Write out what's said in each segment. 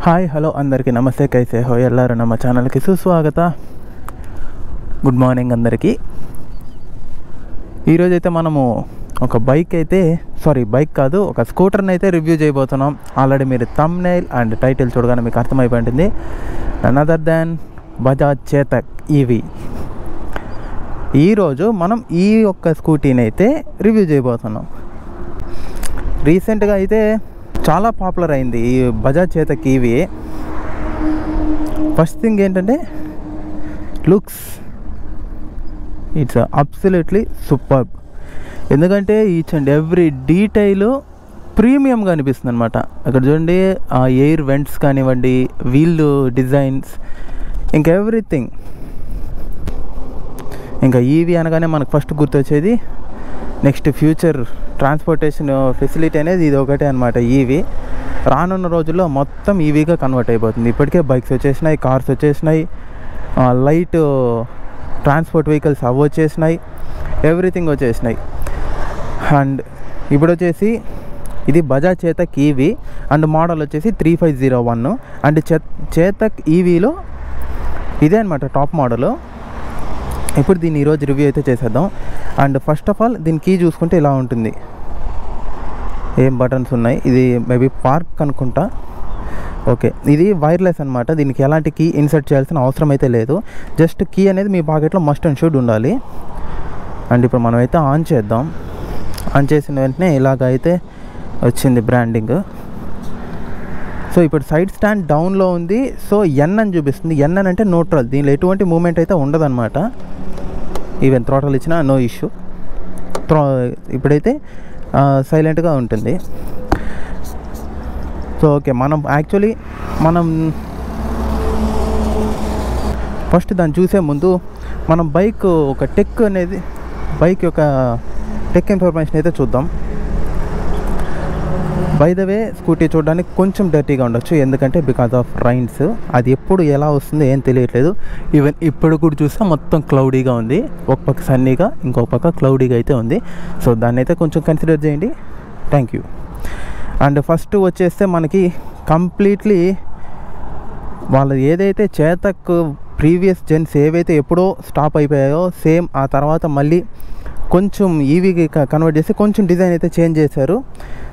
Hi hello అందరికీ నమస్తే, కైసే హో ఎల్లారు ನಮ್ಮ ఛానల్కి సుస్వాగత. గుడ్ మార్నింగ్ అందరికీ. ఈరోజైతే మనము ఒక బైక్ కాదు, ఒక స్కూటర్ని అయితే రివ్యూ చేయబోతున్నాం. ఆల్రెడీ మీరు థంబ్నెయిల్ అండ్ టైటిల్ చూడగానే మీకు అర్థమైపోయి ఉంటుంది. None other than Bajaj Chetak EV. ఈరోజు మనం ఈ ఒక్క స్కూటీని అయితే రివ్యూ చేయబోతున్నాం. రీసెంట్గా అయితే చాలా పాపులర్ అయింది ఈ Bajaj Chetak EV. First thing ఏంటంటే లుక్స్, ఇట్స్ అబ్సల్యూట్లీ సూపర్బ్. ఎందుకంటే ఈచ్ అండ్ ఎవ్రీ డీటెయిల్ ప్రీమియంగా అనిపిస్తుంది అనమాట. అక్కడ చూడండి, ఆ ఎయిర్ వెంట్స్ కానివ్వండి, వీల్ డిజైన్స్, ఇంకా ఎవ్రీథింగ్. ఇంకా ఈవీ అనగానే మనకు ఫస్ట్ గుర్తొచ్చేది నెక్స్ట్ ఫ్యూచర్ ట్రాన్స్పోర్టేషన్ ఫెసిలిటీ అనేది ఇది ఒకటే అనమాట. ఈవీ రానున్న రోజుల్లో మొత్తం ఈవీగా కన్వర్ట్ అయిపోతుంది. ఇప్పటికే బైక్స్ వచ్చేసినాయి, కార్స్ వచ్చేసినాయి, లైట్ ట్రాన్స్పోర్ట్ వెహికల్స్ అవి వచ్చేసినాయి, ఎవ్రీథింగ్ వచ్చేసినాయి. అండ్ ఇప్పుడు వచ్చేసి ఇది Bajaj Chetak EV and model వచ్చేసి 3501. అండ్ చేతక్ ఈవీలో ఇదే అనమాట టాప్ మోడలు. ఇప్పుడు దీన్ని ఈరోజు రివ్యూ అయితే చేసేద్దాం. అండ్ ఫస్ట్ ఆఫ్ ఆల్ దీని కీ చూసుకుంటే ఇలా ఉంటుంది. ఏం బటన్స్ ఉన్నాయి, ఇది మేబీ పార్క్ అనుకుంటా. ఓకే, ఇది వైర్లెస్ అనమాట. దీనికి ఎలాంటి కీ ఇన్సర్ట్ చేయాల్సిన అవసరం అయితే లేదు. జస్ట్ కీ అనేది మీ పాకెట్లో మస్ట్ అండ్ షుడ్ ఉండాలి. అండ్ ఇప్పుడు మనం అయితే ఆన్ చేద్దాం. ఆన్ చేసిన వెంటనే ఇలాగ అయితే వచ్చింది బ్రాండింగ్. సో ఇప్పుడు సైడ్ స్టాండ్ డౌన్లో ఉంది. సో ఎన్ అని చూపిస్తుంది. ఎన్ అని అంటే న్యూట్రల్, దీనిలో ఎటువంటి మూమెంట్ అయితే ఉండదన్నమాట. ఈవెన్ థ్రోటల్ ఇచ్చినా నో ఇష్యూ. ఇప్పుడైతే సైలెంట్గా ఉంటుంది. సో ఓకే, మనం ఫస్ట్ దాన్ని చూసే ముందు మనం బైక్ యొక్క టెక్ ఇన్ఫర్మేషన్ అయితే చూద్దాం. బై ద వే, స్కూటీ చూడడానికి కొంచెం డర్టీగా ఉండొచ్చు, ఎందుకంటే బికాజ్ ఆఫ్ రైన్స్. అది ఎప్పుడు ఎలా వస్తుందో ఏం తెలియట్లేదు. ఈవెన్ ఇప్పుడు కూడా చూస్తే మొత్తం క్లౌడీగా ఉంది. ఒక పక్క సన్నీగా, ఇంకొక పక్క క్లౌడీగా అయితే ఉంది. సో దాన్ని అయితే కొంచెం కన్సిడర్ చేయండి. Thank you. అండ్ ఫస్ట్ వచ్చేస్తే మనకి కంప్లీట్లీ వాళ్ళు ఏదైతే చేతక్ ప్రీవియస్ జెన్స్ ఏవైతే ఎప్పుడో స్టాప్ అయిపోయాయో సేమ్ ఆ తర్వాత మళ్ళీ కొంచెం ఈవీకి కన్వర్ట్ చేసి కొంచెం డిజైన్ అయితే చేంజ్ చేశారు.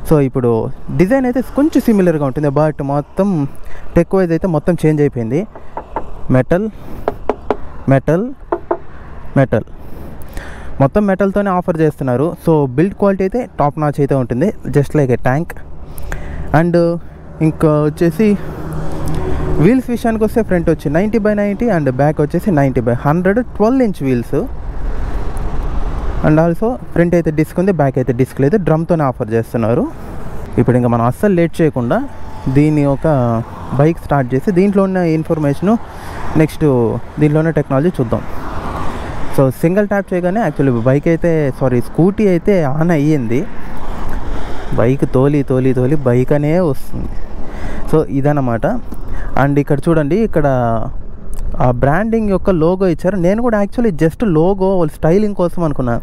సో ఇప్పుడు డిజైన్ అయితే కొంచెం సిమిలర్గా ఉంటుంది, బట్ మొత్తం టెక్ వైజ్ అయితే మొత్తం చేంజ్ అయిపోయింది. మెటల్ మొత్తం మెటల్తోనే ఆఫర్ చేస్తున్నారు. సో బిల్డ్ క్వాలిటీ అయితే టాప్ నాచ్ అయితే ఉంటుంది, just like A tank. And ఇంకా వచ్చేసి వీల్స్ విషయానికి వస్తే ఫ్రంట్ వచ్చి 90/90 అండ్ బ్యాక్ వచ్చేసి 90/100 12-inch wheels. And also front అయితే డిస్క్ ఉంది, బ్యాక్ అయితే డిస్క్ లేదు. డ్రమ్తోనే ఆఫర్ చేస్తున్నారు. ఇప్పుడు ఇంకా మనం అస్సలు లేట్ చేయకుండా దీన్ని ఒక బైక్ స్టార్ట్ చేసి దీంట్లో ఉన్న ఇన్ఫర్మేషను నెక్స్ట్ దీంట్లోనే టెక్నాలజీ చూద్దాం. సో సింగిల్ ట్యాప్ చేయగానే యాక్చువల్లీ స్కూటీ అయితే ఆన్ అయ్యింది. బైక్ తోలి బైక్ అనే వస్తుంది. సో ఇదన్నమాట. అండ్ ఇక్కడ చూడండి, ఇక్కడ ఆ బ్రాండింగ్ యొక్క లోగో ఇచ్చారు. నేను కూడా యాక్చువల్లీ జస్ట్ లోగో వాళ్ళు స్టైలింగ్ కోసం అనుకున్నా,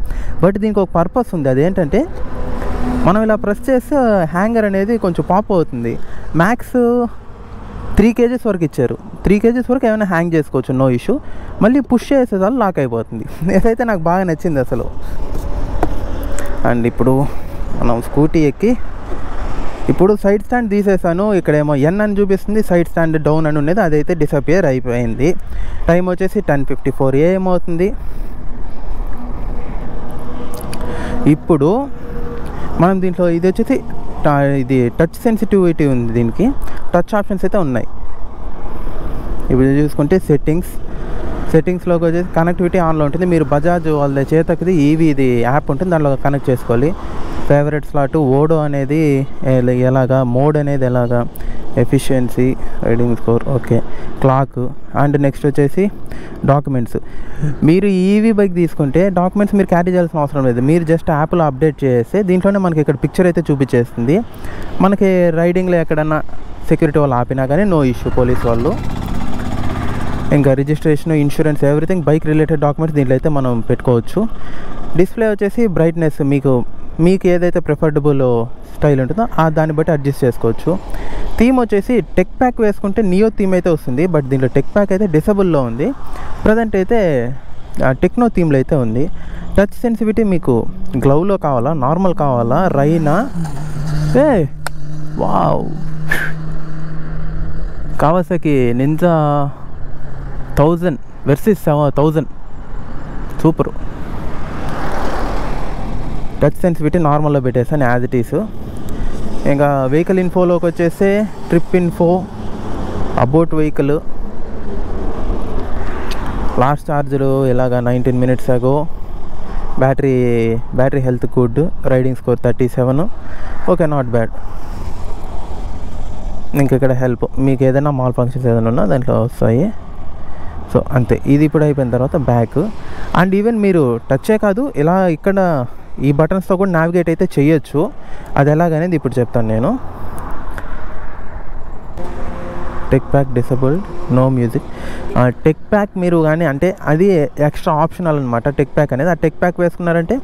బట్ దీనికి ఒక పర్పస్ ఉంది. అదేంటంటే మనం ఇలా ప్రెస్ చేస్తే హ్యాంగర్ అనేది కొంచెం పాప్ అవుతుంది. మ్యాక్స్ 3 kgs వరకు ఇచ్చారు. 3 kgs వరకు ఏమైనా హ్యాంగ్ చేసుకోవచ్చు, నో ఇష్యూ. మళ్ళీ పుష్ చేసేదాన్ని లాక్ అయిపోతుంది. ఏదైతే నాకు బాగా నచ్చింది అసలు. అండ్ ఇప్పుడు మనం స్కూటీ ఎక్కి ఇప్పుడు సైడ్ స్టాండ్ తీసేసాను. ఇక్కడేమో ఎన్ అని చూపిస్తుంది, సైడ్ స్టాండ్ డౌన్ అని ఉండేది, అదైతే డిసపియర్ అయిపోయింది. టైం వచ్చేసి 10:54 AM అవుతుంది. ఇప్పుడు మనం దీంట్లో ఇది వచ్చేసి ఇది టచ్ సెన్సిటివిటీ ఉంది, దీనికి టచ్ ఆప్షన్స్ అయితే ఉన్నాయి. ఇప్పుడు చూసుకుంటే సెట్టింగ్స్లోకి వచ్చేసి కనెక్టివిటీ ఆన్లో ఉంటుంది. మీరు బజాజ్ వాళ్ళ చేతకిది ఈవీది యాప్ ఉంటుంది, దాంట్లో కనెక్ట్ చేసుకోవాలి. ఫేవరెట్ స్లాట్, ఓడో అనేది ఎలాగా, మోడ్ అనేది ఎలాగా, efficiency, riding score, okay, clock. And next వచ్చేసి డాక్యుమెంట్స్. మీరు ఈవీ బైక్ తీసుకుంటే డాక్యుమెంట్స్ మీరు క్యారీ చేయాల్సిన అవసరం లేదు. మీరు జస్ట్ యాప్లో అప్డేట్ చేస్తే దీంట్లోనే మనకి ఇక్కడ పిక్చర్ అయితే చూపించేస్తుంది. మనకి రైడింగ్లో ఎక్కడన్నా సెక్యూరిటీ వాళ్ళు ఆపినా కానీ నో ఇష్యూ, పోలీస్ వాళ్ళు. ఇంకా registration, insurance, everything bike related documents దీంట్లో అయితే మనం పెట్టుకోవచ్చు. డిస్ప్లే వచ్చేసి బ్రైట్నెస్ మీకు ఏదైతే ప్రిఫర్డబుల్ స్టైల్ ఉంటుందో దాన్ని బట్టి అడ్జస్ట్ చేసుకోవచ్చు. థీమ్ వచ్చేసి టెక్ ప్యాక్ వేసుకుంటే నియో థీమ్ అయితే వస్తుంది, బట్ దీంట్లో టెక్ ప్యాక్ అయితే డిసేబుల్లో ఉంది. ప్రజెంట్ అయితే టెక్నో థీమ్లో అయితే ఉంది. టచ్ సెన్సిటివిటీ మీకు గ్లౌలో కావాలా, నార్మల్ కావాలా, రైనా? Wow, Kawasaki Ninja 1000 versus 1000 super. Touch sensitivity నార్మల్లో పెట్టేసాను యాజ్ ఇట్ ఈస్. ఇంకా వెహికల్ ఇన్ఫోలోకి వచ్చేస్తే trip info, about vehicle, last charger ఇలాగా 19 minutes ago, battery health good, riding score 37, okay not bad. ఇంకెక్కడ హెల్ప్, మీకు ఏదైనా మాల్ ఫంక్షన్స్ ఏదైనా ఉన్నా దాంట్లో వస్తాయి. సో అంతే. ఇది ఇప్పుడు అయిపోయిన తర్వాత బ్యాక్. అండ్ ఈవెన్ మీరు టచ్చే కాదు, ఇలా ఇక్కడ ఈ బటన్స్తో కూడా నావిగేట్ అయితే చేయొచ్చు. అది ఎలాగనేది ఇప్పుడు చెప్తాను నేను. Tech pack disabled, no music. Tech pack మీరు కానీ అంటే అది ఎక్స్ట్రా ఆప్షనల్ అనమాట. టెక్ ప్యాక్ అనేది, ఆ టెక్ ప్యాక్ వేసుకున్నారంటే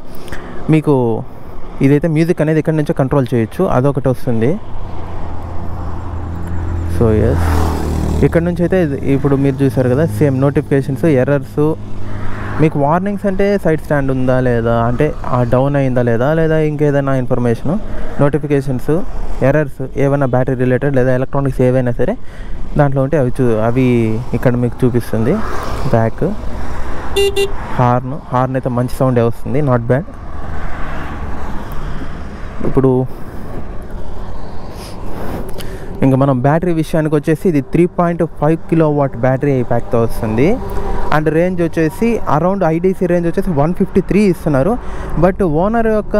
మీకు ఇదైతే మ్యూజిక్ అనేది ఇక్కడ నుంచో కంట్రోల్ చేయొచ్చు, అదొకటి వస్తుంది. సో ఎస్, ఇక్కడ నుంచి అయితే ఇప్పుడు మీరు చూసారు కదా, సేమ్ నోటిఫికేషన్స్, ఎర్రర్స్, మీకు వార్నింగ్స్ అంటే సైడ్ స్టాండ్ ఉందా లేదా, అంటే డౌన్ అయిందా లేదా ఇంకేదైనా ఇన్ఫర్మేషను, నోటిఫికేషన్స్, ఎర్రర్స్ ఏమైనా బ్యాటరీ రిలేటెడ్ లేదా ఎలక్ట్రానిక్స్ ఏవైనా సరే దాంట్లో ఉంటే అవి ఇక్కడ మీకు చూపిస్తుంది. బ్యాక్ హార్న్ అయితే మంచి సౌండే వస్తుంది, నాట్ బ్యాడ్. ఇప్పుడు ఇంకా మనం బ్యాటరీ విషయానికి వచ్చేసి ఇది 3.5 kW బ్యాటరీ ప్యాక్తో వస్తుంది. అండ్ రేంజ్ వచ్చేసి అరౌండ్ ఐడీసీ రేంజ్ వచ్చేసి 153 ఇస్తున్నారు. బట్ ఓనర్ యొక్క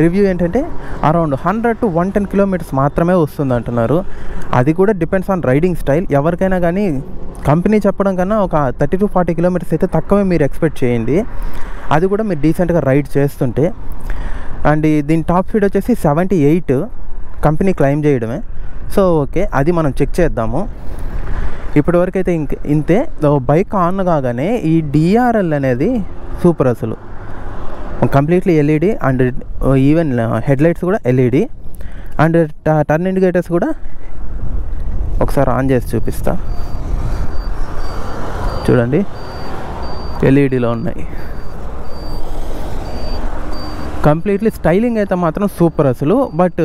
రివ్యూ ఏంటంటే అరౌండ్ 100 to 110 kilometers మాత్రమే వస్తుంది అంటున్నారు. అది కూడా డిపెండ్స్ ఆన్ రైడింగ్ స్టైల్. ఎవరికైనా కానీ కంపెనీ చెప్పడం కన్నా ఒక 30 to 40 kilometers అయితే తక్కువే మీరు ఎక్స్పెక్ట్ చేయండి, అది కూడా మీరు డీసెంట్గా రైడ్ చేస్తుంటే. అండ్ దీని టాప్ స్పీడ్ వచ్చేసి 78 కంపెనీ క్లెయిమ్ చేయడమే. సో ఓకే, అది మనం చెక్ చేద్దాము. ఇప్పటివరకు అయితే ఇంతే. బైక్ ఆన్ కాగానే ఈ డిఆర్ఎల్ అనేది సూపర్, అసలు completely LED. And even headlights కూడా ఎల్ఈడి. అండ్ టర్న్ ఇండికేటర్స్ కూడా ఒకసారి ఆన్ చేసి చూపిస్తా చూడండి, ఎల్ఈడిలో ఉన్నాయి. కంప్లీట్లీ స్టైలింగ్ అయితే మాత్రం సూపర్ అసలు. బట్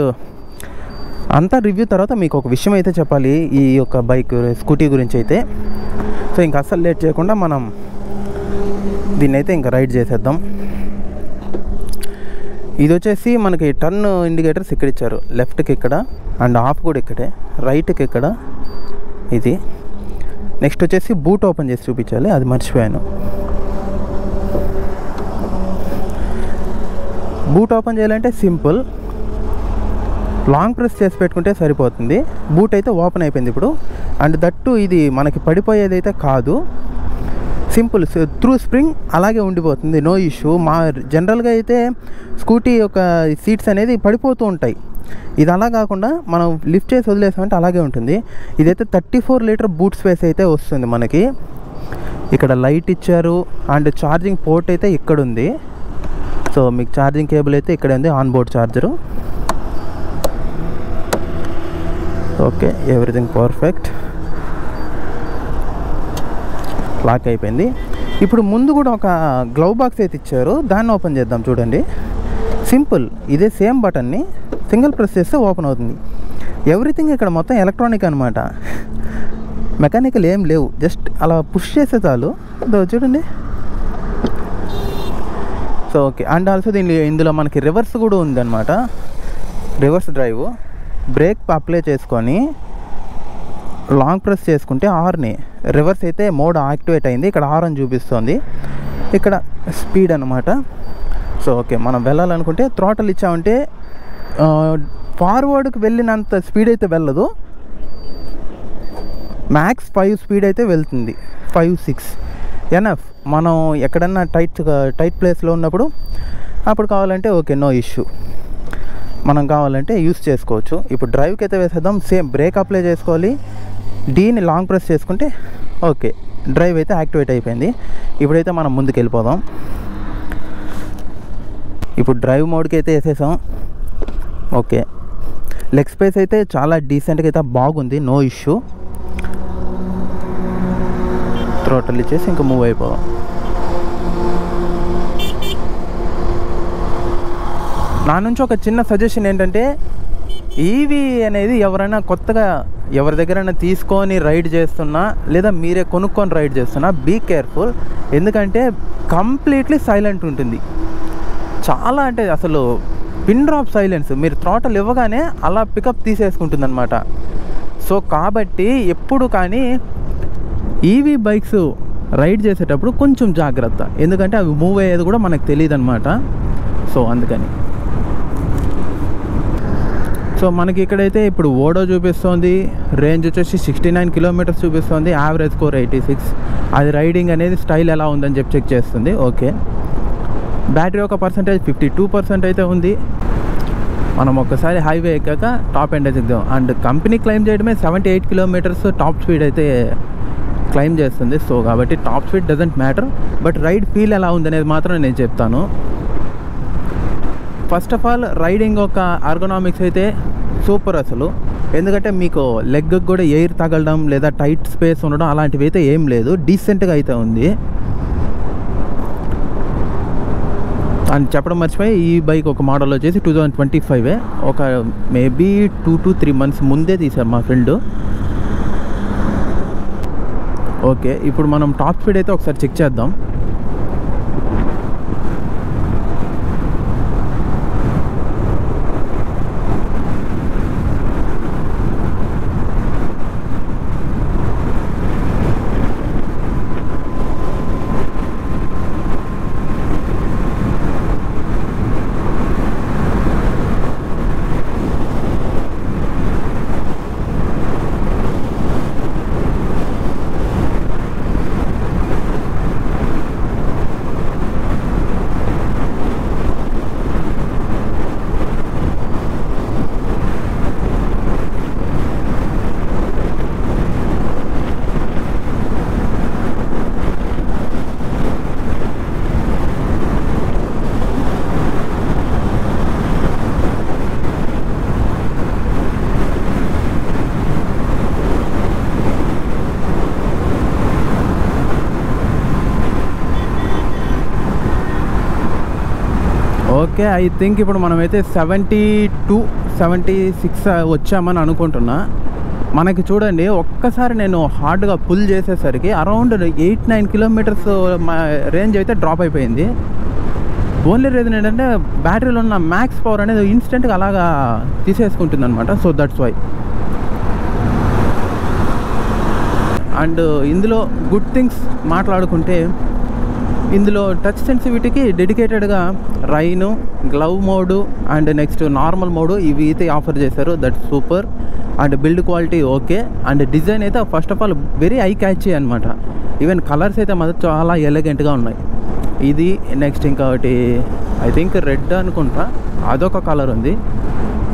అంతా రివ్యూ తర్వాత మీకు ఒక విషయం అయితే చెప్పాలి ఈ యొక్క బైక్ స్కూటీ గురించి అయితే. సో ఇంకా అస్సలు లేట్ చేయకుండా మనం దీన్ని అయితే ఇంకా రైడ్ చేసేద్దాం. ఇది వచ్చేసి మనకి టర్న్ ఇండికేటర్స్ ఇక్కడ ఇచ్చారు, లెఫ్ట్కి ఇక్కడ, అండ్ ఆఫ్ కూడా ఇక్కడే, రైట్కి ఇక్కడ. ఇది నెక్స్ట్ వచ్చేసి బూట్ ఓపెన్ చేసి చూపించాలి, అది మర్చిపోయాను. బూట్ ఓపెన్ చేయాలంటే సింపుల్, లాంగ్ ప్రెస్ చేసి పెట్టుకుంటే సరిపోతుంది. బూట్ అయితే ఓపెన్ అయిపోయింది ఇప్పుడు. అండ్ దట్టు ఇది మనకి పడిపోయేది అయితే కాదు, సింపుల్ త్రూ స్ప్రింగ్ అలాగే ఉండిపోతుంది, నో ఇష్యూ. జనరల్గా అయితే స్కూటీ యొక్క సీట్స్ అనేది పడిపోతూ ఉంటాయి, ఇది అలా కాకుండా మనం లిఫ్ట్ చేసి వదిలేసామంటే అలాగే ఉంటుంది. ఇదైతే 34 లీటర్ బూట్ స్పేస్ అయితే వస్తుంది మనకి. ఇక్కడ లైట్ ఇచ్చారు. అండ్ ఛార్జింగ్ పోర్ట్ అయితే ఇక్కడ ఉంది. సో మీకు ఛార్జింగ్ కేబుల్ అయితే ఇక్కడ ఉంది, on board charger. Okay, everything perfect. Lock అయిపోయింది. ఇప్పుడు ముందు కూడా ఒక గ్లౌ బాక్స్ అయితే ఇచ్చారు, దాన్ని ఓపెన్ చేద్దాం చూడండి. సింపుల్, ఇదే సేమ్ బటన్ని సింగిల్ ప్రెస్ చేస్తే ఓపెన్ అవుతుంది. ఎవ్రీథింగ్ ఇక్కడ మొత్తం ఎలక్ట్రానిక్ అనమాట, మెకానికల్ ఏం లేవు, జస్ట్ అలా పుష్ చేస్తే చాలు. చూడండి. So okay. అండ్ ఆల్సో ఇందులో మనకి రివర్స్ కూడా ఉందన్నమాట, రివర్స్ డ్రైవ్. బ్రేక్ అప్లై చేసుకొని లాంగ్ ప్రెస్ చేసుకుంటే ఆర్ని, రివర్స్ అయితే మోడ్ యాక్టివేట్ అయింది, ఇక్కడ ఆర్ అని చూపిస్తుంది, ఇక్కడ స్పీడ్ అనమాట. సో ఓకే, మనం వెళ్ళాలనుకుంటే థ్రాటల్ ఇచ్చామంటే ఫార్వర్డ్కి వెళ్ళినంత స్పీడ్ అయితే వెళ్ళదు, మ్యాక్స్ 5 స్పీడ్ అయితే వెళ్తుంది, 5-6 ఎనఫ్. మనం ఎక్కడన్నా టైట్ ప్లేస్లో ఉన్నప్పుడు అప్పుడు కావాలంటే ఓకే, నో ఇష్యూ, మనం కావాలంటే యూస్ చేసుకోవచ్చు. ఇప్పుడు డ్రైవ్కి అయితే వేసేద్దాం. సేమ్ బ్రేక్ అప్లై చేసుకోవాలి, డీని లాంగ్ ప్రెస్ చేసుకుంటే ఓకే, డ్రైవ్ అయితే యాక్టివేట్ అయిపోయింది. ఇప్పుడైతే మనం ముందుకు వెళ్ళిపోదాం. ఇప్పుడు డ్రైవ్ మోడ్కి అయితే వేసేసాం. ఓకే, లెగ్ స్పేస్ అయితే చాలా డీసెంట్గా అయితే బాగుంది, నో ఇష్యూ. థ్రోటల్ ఇచ్చేసి ఇంకా మూవ్ అయిపోవాలి. నా నుంచి ఒక చిన్న సజెషన్ ఏంటంటే, ఈవీ అనేది ఎవరైనా కొత్తగా ఎవరి దగ్గరైనా తీసుకొని రైడ్ చేస్తున్నా లేదా మీరే కొనుక్కొని రైడ్ చేస్తున్నా బీ కేర్ఫుల్. ఎందుకంటే కంప్లీట్లీ సైలెంట్ ఉంటుంది, చాలా అంటే అసలు పిన్ డ్రాప్ సైలెన్స్. మీరు థ్రాటల్ ఇవ్వగానే అలా పికప్ తీసేసుకుంటుంది అనమాట. సో కాబట్టి ఎప్పుడు కానీ ఈవీ బైక్స్ రైడ్ చేసేటప్పుడు కొంచెం జాగ్రత్త, ఎందుకంటే అవి మూవ్ అయ్యేది కూడా మనకు తెలియదు అనమాట. సో అందుకని సో మనకి ఇక్కడైతే ఇప్పుడు ఓడో చూపిస్తుంది, రేంజ్ వచ్చేసి 69 కిలోమీటర్స్ చూపిస్తుంది, యావరేజ్ స్కోర్ 86. అది రైడింగ్ అనేది స్టైల్ ఎలా ఉందని చెప్పి చెక్ చేస్తుంది. ఓకే, బ్యాటరీ ఒక పర్సెంటేజ్ 52% అయితే ఉంది. మనం ఒక్కసారి హైవే ఎక్కాక టాప్ ఎండ్ ఎగ్దాం. అండ్ కంపెనీ క్లైమ్ చేయడమే 78 కిలోమీటర్స్ టాప్ స్పీడ్ అయితే క్లైమ్ చేస్తుంది. సో కాబట్టి top speed doesn't matter, but ride feel ఎలా ఉందనేది మాత్రం నేను చెప్తాను. ఫస్ట్ ఆఫ్ ఆల్ రైడింగ్ ఒక ఎర్గోనామిక్స్ అయితే సూపర్ అసలు. ఎందుకంటే మీకు లెగ్ కూడా ఎయిర్ తగలడం లేదా టైట్ స్పేస్ ఉండడం అలాంటివి అయితే ఏం లేదు, డీసెంట్గా అయితే ఉంది. అని చెప్పడం మర్చిపోయి, ఈ బైక్ ఒక మోడల్ వచ్చేసి 2025, ఒక మేబీ 2 to 3 months ముందే తీశారు మా ఫ్రెండ్. ఓకే, ఇప్పుడు మనం టాప్ స్పీడ్ అయితే ఒకసారి చెక్ చేద్దాం. ఓకే, ఐ థింక్ ఇప్పుడు మనమైతే 72-76 వచ్చామని అనుకుంటున్నా. మనకి చూడండి, ఒక్కసారి నేను హార్డ్గా పుల్ చేసేసరికి అరౌండ్ 8-9 కిలోమీటర్స్ రేంజ్ అయితే డ్రాప్ అయిపోయింది. ఓన్లీ రీజన్ ఏంటంటే బ్యాటరీలో ఉన్న మ్యాక్స్ పవర్ అనేది ఇన్స్టెంట్గా అలాగా తీసేసుకుంటుంది అనమాట. So that's why. అండ్ ఇందులో గుడ్ థింగ్స్ మాట్లాడుకుంటే, ఇందులో టచ్ సెన్సిటివిటీకి డెడికేటెడ్గా rain, glove mode and next normal mode ఇవి అయితే ఆఫర్ చేశారు. That super. And build quality okay. And design అయితే first of all very eye catchy అనమాట. ఈవెన్ కలర్స్ అయితే మాత్రం చాలా ఎలిగెంట్గా ఉన్నాయి. ఇది నెక్స్ట్ ఇంకొకటి ఐ థింక్ రెడ్ అనుకుంటా, అదొక కలర్ ఉంది.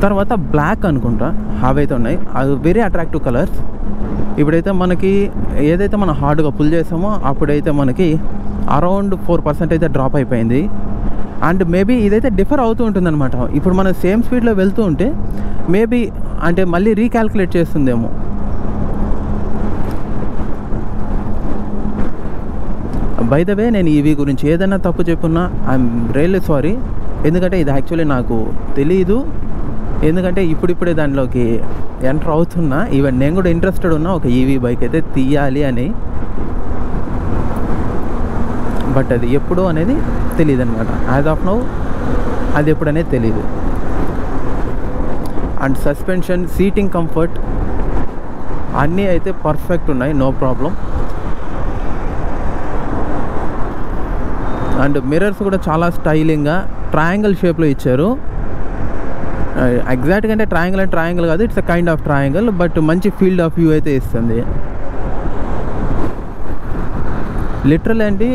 తర్వాత బ్లాక్ అనుకుంటా, అవైతే ఉన్నాయి. అది వెరీ అట్రాక్టివ్ కలర్స్. ఇప్పుడైతే మనకి ఏదైతే మనం హార్డ్గా పుల్ చేసామో అప్పుడైతే మనకి అరౌండ్ 4% అయితే డ్రాప్ అయిపోయింది. అండ్ మేబీ ఇదైతే డిఫర్ అవుతూ ఉంటుందన్నమాట. ఇప్పుడు మనం సేమ్ స్పీడ్లో వెళ్తూ ఉంటే మేబీ అంటే మళ్ళీ రీక్యాల్కులేట్ చేస్తుందేమో. బై ద వే, నేను ఈవీ గురించి ఏదైనా తప్పు చెప్పున్నా ఐఎమ్ రియల్లీ సారీ. ఎందుకంటే ఇది యాక్చువల్లీ నాకు తెలీదు. ఎందుకంటే ఇప్పుడిప్పుడే దానిలోకి ఎంటర్ అవుతున్నా. ఈవెన్ నేను కూడా ఇంట్రెస్టెడ్ ఉన్నా ఒక ఈవీ బైక్ అయితే తీయాలి అని. బట్ అది ఎప్పుడు అనేది తెలియదు అనమాట. యాజ్ ఆఫ్ నౌ అది ఎప్పుడు అనేది తెలీదు. అండ్ సస్పెన్షన్, సీటింగ్ కంఫర్ట్ అన్నీ అయితే పర్ఫెక్ట్ ఉన్నాయి, నో ప్రాబ్లం. అండ్ మిర్రర్స్ కూడా చాలా స్టైలింగ్గా ట్రయాంగిల్ షేప్లో ఇచ్చారు. ఎగ్జాక్ట్గా అంటే ట్రయాంగిల్ అంటే ట్రయాంగిల్ కాదు, it's a kind of triangle, but మంచి ఫీల్డ్ ఆఫ్ వ్యూ అయితే ఇస్తుంది. లిటరల్ అండి,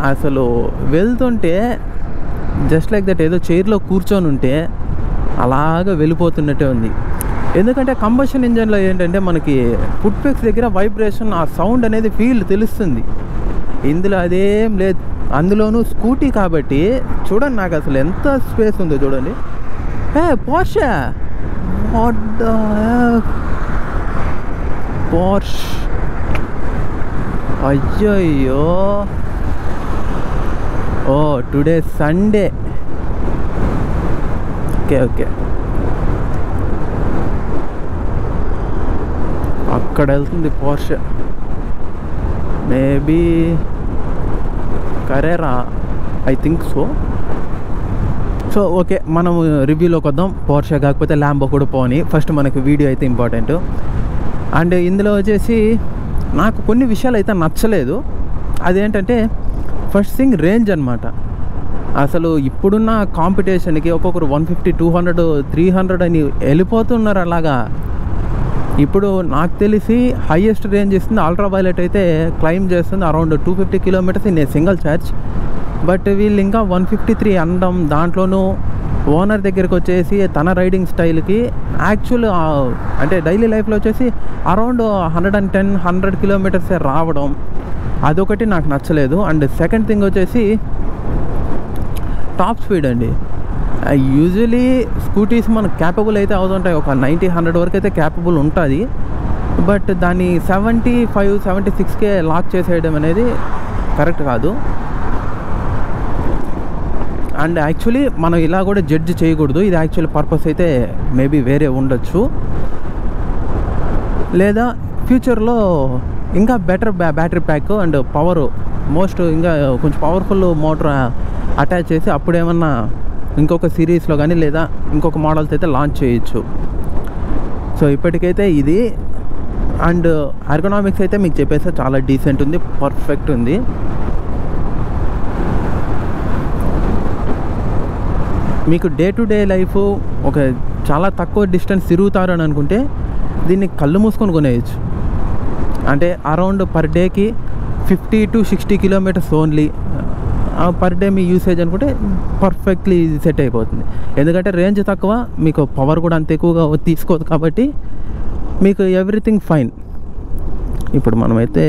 అసలు వెళ్తుంటే జస్ట్ లైక్ దట్ ఏదో చైర్లో కూర్చొని ఉంటే అలాగా వెళ్ళిపోతున్నట్టే ఉంది. ఎందుకంటే కంబషన్ ఇంజన్లో ఏంటంటే మనకి ఫుట్ పెక్స్ దగ్గర వైబ్రేషన్, ఆ సౌండ్ అనేది ఫీల్ తెలుస్తుంది. ఇందులో అదేం లేదు. అందులోనూ స్కూటీ కాబట్టి చూడండి, నాకు అసలు ఎంత స్పేస్ ఉందో చూడండి. Porsche! వాట్ ద పోర్ష్, అయ్యయ్యో. Oh today Sunday, okay okay. అక్కడ వెళ్తుంది Porsche, maybe Carrera, I think so. So okay, మనం రివ్యూలోకి వద్దాం. పోర్షే కాకపోతే ల్యాంబో కూడా పోని. ఫస్ట్ మనకు వీడియో అయితే ఇంపార్టెంట్. అండ్ ఇందులో వచ్చేసి నాకు కొన్ని విషయాలు అయితే నచ్చలేదు. అదేంటంటే ఫస్ట్ థింగ్ రేంజ్ అనమాట. అసలు ఇప్పుడున్న కాంపిటీషన్కి ఒక్కొక్కరు 150, 200, 300 అని వెళ్ళిపోతున్నారు. అలాగా ఇప్పుడు నాకు తెలిసి హైయెస్ట్ రేంజ్ ఇస్తుంది అల్ట్రా వైలెట్ అయితే క్లైమ్ చేస్తుంది around 250 kilometres in a single charge. But వీళ్ళు ఇంకా 153 అనడం, దాంట్లోనూ ఓనర్ దగ్గరికి వచ్చేసి తన రైడింగ్ స్టైల్కి యాక్చువల్ అంటే డైలీ లైఫ్లో వచ్చేసి అరౌండ్ 110-100 కిలోమీటర్సే రావడం, అదొకటి నాకు నచ్చలేదు. అండ్ సెకండ్ థింగ్ వచ్చేసి టాప్ స్పీడ్ అండి. యూజువలీ స్కూటీస్ మనకు క్యాపబుల్ అయితే అవుతుంటాయి, ఒక 90-100 వరకు అయితే క్యాపబుల్ ఉంటుంది. బట్ దాన్ని 75-76కే లాక్ చేసేయడం అనేది కరెక్ట్ కాదు. అండ్ యాక్చువల్లీ మనం ఇలా కూడా జడ్జ్ చేయకూడదు. ఇది యాక్చువల్ పర్పస్ అయితే మేబీ వేరే ఉండొచ్చు, లేదా ఫ్యూచర్లో ఇంకా better battery pack and power most ఇంకా కొంచెం పవర్ఫుల్ మోటార్ అటాచ్ చేసి అప్పుడు ఏమన్నా ఇంకొక సిరీస్లో కానీ లేదా ఇంకొక మోడల్స్ అయితే లాంచ్ చేయొచ్చు. సో ఇప్పటికైతే ఇది. అండ్ ఎర్గనామిక్స్ అయితే మీకు చెప్పేస్తే చాలా డీసెంట్ ఉంది, పర్ఫెక్ట్ ఉంది. మీకు డే టు డే లైఫ్ ఒక చాలా తక్కువ డిస్టెన్స్ తిరుగుతారు అని అనుకుంటే దీన్ని కళ్ళు మూసుకొని కొనేయచ్చు. అంటే అరౌండ్ పర్ డేకి 50-60 కిలోమీటర్స్ ఓన్లీ పర్ డే మీ యూసేజ్ అనుకుంటే పర్ఫెక్ట్లీ సెట్ అయిపోతుంది. ఎందుకంటే రేంజ్ తక్కువ, మీకు పవర్ కూడా అంత ఎక్కువగా తీసుకోదు, కాబట్టి మీకు ఎవ్రీథింగ్ ఫైన్. ఇప్పుడు మనమైతే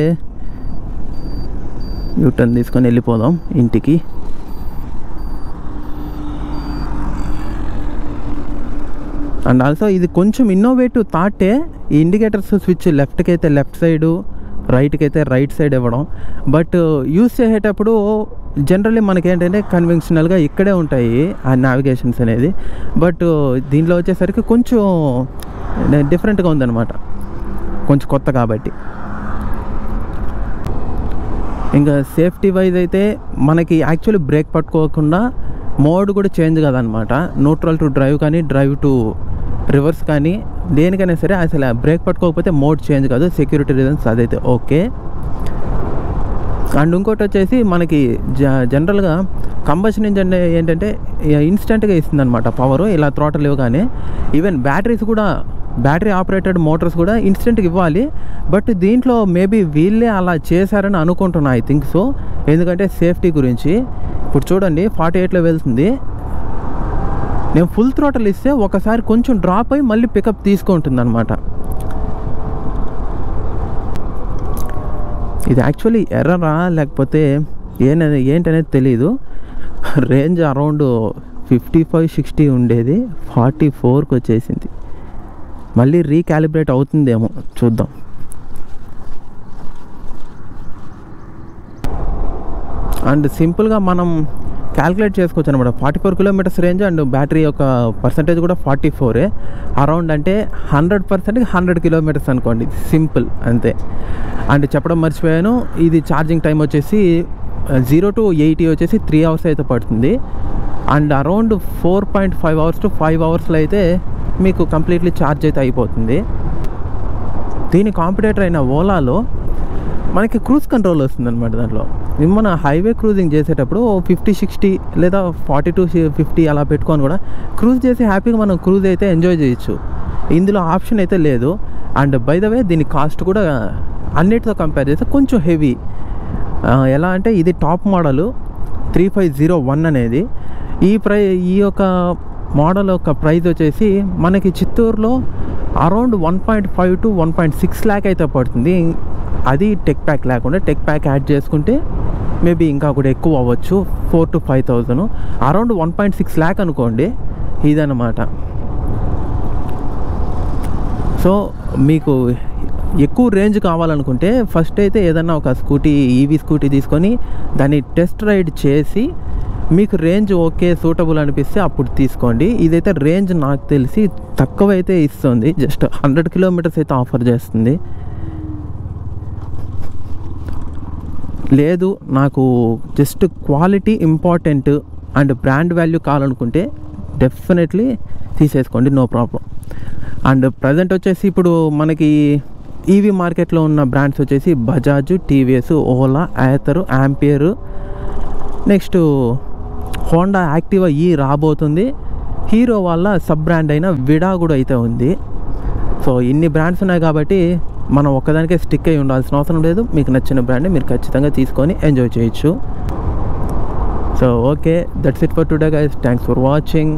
యూటర్న్ తీసుకొని వెళ్ళిపోదాం ఇంటికి. అండ్ ఆల్సో ఇది కొంచెం ఇన్నోవేటివ్ థాటే, ఈ ఇండికేటర్స్ స్విచ్ లెఫ్ట్కి అయితే లెఫ్ట్ సైడు, రైట్కి అయితే రైట్ సైడ్ ఇవ్వడం. బట్ యూస్ చేసేటప్పుడు జనరల్లీ మనకేంటంటే కన్వెన్షనల్గా ఇక్కడే ఉంటాయి ఆ నావిగేషన్స్ అనేది. బట్ దీంట్లో వచ్చేసరికి కొంచెం డిఫరెంట్గా ఉందన్నమాట, కొంచెం కొత్త కాబట్టి. ఇంకా సేఫ్టీ వైజ్ అయితే మనకి యాక్చువల్లీ బ్రేక్ పట్టుకోకుండా మోడ్ కూడా చేంజ్ కదనమాట. న్యూట్రల్ టు డ్రైవ్ కానీ డ్రైవ్ టు రివర్స్ కానీ దేనికైనా సరే అసలు బ్రేక్ పట్టుకోకపోతే మోడ్ చేంజ్ కాదు, సెక్యూరిటీ రీజన్స్ అదైతే ఓకే. అండ్ ఇంకోటి వచ్చేసి మనకి జనరల్గా కంబషన్ ఇంజన్ ఏంటంటే ఇన్స్టెంట్గా ఇస్తుంది అనమాట పవర్, ఇలా థ్రాటల్ ఇవ్వగానే. ఈవెన్ బ్యాటరీస్ కూడా, బ్యాటరీ ఆపరేటెడ్ మోటార్స్ కూడా ఇన్స్టెంట్గా ఇవ్వాలి. బట్ దీంట్లో మేబీ వీళ్ళే అలా చేశారని అనుకుంటున్నా, ఐ థింక్ సో. ఎందుకంటే సేఫ్టీ గురించి. ఇప్పుడు చూడండి 48లో వెళ్తుంది, నేను ఫుల్ థ్రాటల్ ఇస్తే ఒకసారి కొంచెం డ్రాప్ అయ్యి మళ్ళీ పికప్ తీసుకుంటుంది అనమాట. ఇది యాక్చువల్లీ ఎర్రరా లేకపోతే ఏంటనేది తెలీదు. రేంజ్ అరౌండ్ 55-60 ఉండేది, 44కి వచ్చేసింది. మళ్ళీ రీకాలిబ్రేట్ అవుతుందేమో చూద్దాం. అండ్ సింపుల్గా మనం క్యాల్కులేట్ చేసుకోవచ్చు అనమాట. 44 కిలోమీటర్స్ రేంజ్ అండ్ బ్యాటరీ యొక్క పర్సంటేజ్ కూడా 44 అరౌండ్, అంటే 100%కి 100 కిలోమీటర్స్ అనుకోండి, సింపుల్ అంతే. అండ్ చెప్పడం మర్చిపోయాను, ఇది ఛార్జింగ్ టైం వచ్చేసి 0 to 80 వచ్చేసి 3 అవర్స్ అయితే పడుతుంది. అండ్ అరౌండ్ 4.5 అవర్స్ to 5 అవర్స్లో అయితే మీకు కంప్లీట్లీ ఛార్జ్ అయితే అయిపోతుంది. దీని కాంపిటేటర్ అయిన ఓలాలో మనకి క్రూజ్ కంట్రోల్ వస్తుంది అనమాట. దాంట్లో మన హైవే క్రూజింగ్ చేసేటప్పుడు 50-60 లేదా 40-50 అలా పెట్టుకొని కూడా క్రూజ్ చేసి హ్యాపీగా మనం క్రూజ్ అయితే ఎంజాయ్ చేయొచ్చు. ఇందులో ఆప్షన్ అయితే లేదు. అండ్ బై ద వే దీని కాస్ట్ కూడా అన్నిటితో కంపేర్ చేస్తే కొంచెం హెవీ. ఎలా అంటే ఇది టాప్ మోడలు 3501 అనేది. ఈ యొక్క మోడల్ యొక్క ప్రైస్ వచ్చేసి మనకి చిత్తూరులో అరౌండ్ 1.5 to 1.6 lakh అయితే పడుతుంది. అది టెక్ ప్యాక్ లేకుండా, టెక్ ప్యాక్ యాడ్ చేసుకుంటే మేబీ ఇంకా కూడా ఎక్కువ అవ్వచ్చు, 4,000 to 5,000. అరౌండ్ 1.6 lakh అనుకోండి ఇదన్నమాట. సో మీకు ఎక్కువ రేంజ్ కావాలనుకుంటే ఫస్ట్ అయితే ఏదన్నా ఒక స్కూటీ, ఈవీ స్కూటీ తీసుకొని దాన్ని టెస్ట్ రైడ్ చేసి మీకు రేంజ్ ఓకే సూటబుల్ అనిపిస్తే అప్పుడు తీసుకోండి. ఇదైతే రేంజ్ నాకు తెలిసి తక్కువైతే ఇస్తుంది, జస్ట్ 100 కిలోమీటర్స్ అయితే ఆఫర్ చేస్తుంది. లేదు నాకు just quality important and brand value కావాలనుకుంటే డెఫినెట్లీ తీసేసుకోండి, నో ప్రాబ్లం. అండ్ ప్రజెంట్ వచ్చేసి ఇప్పుడు మనకి ఈవీ మార్కెట్లో ఉన్న బ్రాండ్స్ వచ్చేసి Bajaj, TVS, Ola, Ather, Ampere, next Honda Activa ఈ రాబోతుంది. హీరో వాళ్ళ సబ్ బ్రాండ్ అయిన విడా కూడా అయితే ఉంది. సో ఇన్ని బ్రాండ్స్ ఉన్నాయి కాబట్టి మనం ఒక్కదానికే స్టిక్ అయి ఉండాల్సిన అవసరం లేదు. మీకు నచ్చిన బ్రాండ్ మీరు ఖచ్చితంగా తీసుకొని ఎంజాయ్ చేయొచ్చు. So okay, that's it for today guys. Thanks for watching.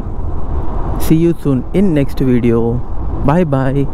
See you soon in next video. Bye bye.